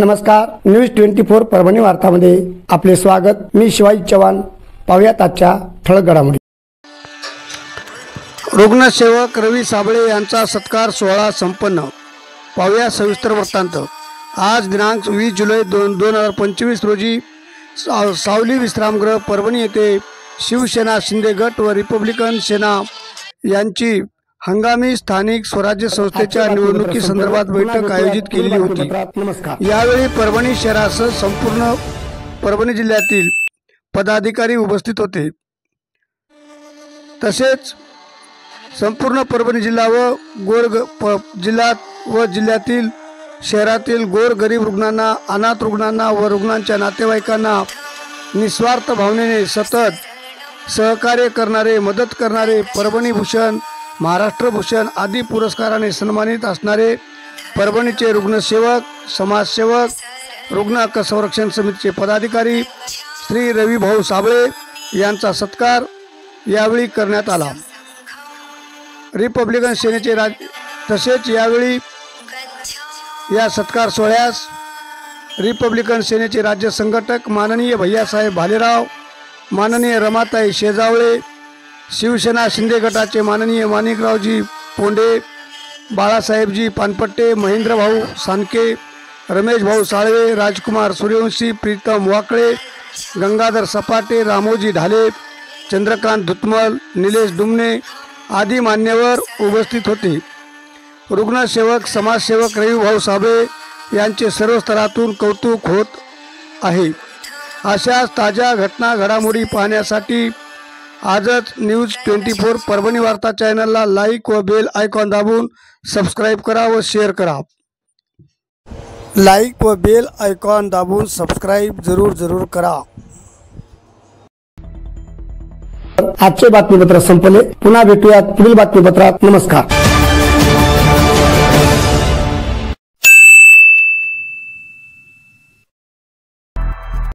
नमस्कार, न्यूज 24 परभणी वार्तामध्ये आपले स्वागत। मी शिवाजी चव्हाण। पाहूयात आजच्या ठळक घडामोडी। रुग्णसेवक रवी साबळे यांचा सत्कार सोहळा संपन्न। पाहूया सविस्तर वृत्तांत। आज दिनांक 20 जुलै 2025 रोजी सावली विश्रामगृह परभणी येथे शिवसेना शिंदे गट व रिपब्लिकन सेना यांची हंगामी स्थानिक स्वराज्य संस्थेच्या निवडणुकीसंदर्भात बैठक आयोजित केली होती। यावेळी परभणी शहरासह संपूर्ण परभणी जिल्ह्यातील पदाधिकारी उपस्थित होते। तसेच संपूर्ण परभणी जिल्हा व जिल्ह्यातील शहरातील गोरगरीब रुग्णांना, अनाथ रुग्णांना व रुग्णांच्या नातेवाईकांना निस्वार्थ भावनेने सतत सहकार्य करणारे, मदत करणारे, परभणी भूषण, महाराष्ट्र भूषण आदी पुरस्काराने सन्मानित असणारे परभणीचे रुग्णसेवक, समाजसेवक, रुग्ण हक्क संरक्षण समितीचे पदाधिकारी श्री रवी भाऊ साबळे यांचा सत्कार यावेळी करण्यात आला। रिपब्लिकन सेनेचे तसेच यावेळी या सत्कार सोहळ्यास रिपब्लिकन सेनेचे राज्य संघटक माननीय भैयासाहेब भालेराव, माननीय रमाताई शेजावळे, शिवसेना शिंदे गटाचे माननीय माणिकरावजी पोंडे, बाळासाहेबजी पानपट्टे, महेंद्र भाऊ सानके, रमेश भाऊ साळवे, राजकुमार सूर्यवंशी, प्रीतम वाकळे, गंगाधर सपाटे, रामोजी ढाले, चंद्रकांत धुतमल, निलेश दुमने आदी मान्यवर उपस्थित होते। रुग्णसेवक, समाजसेवक रवी भाऊ साबळे यांचे सर्व स्तरातून कौतुक होत आहे। अशाच ताज्या घटना घडामोडी पाहण्यासाठी आजच न्यूज 24 परभणी वार्ता चॅनलला लाईक व बेल आयकॉन दाबून सबस्क्राईब करा व शेअर करा। लाईक व बेल आयकॉन दाबून सबस्क्राईब जरूर करा। आजचे बातमीपत्र संपले। पुन्हा भेटूयात पुढील बातमीपत्रात। नमस्कार।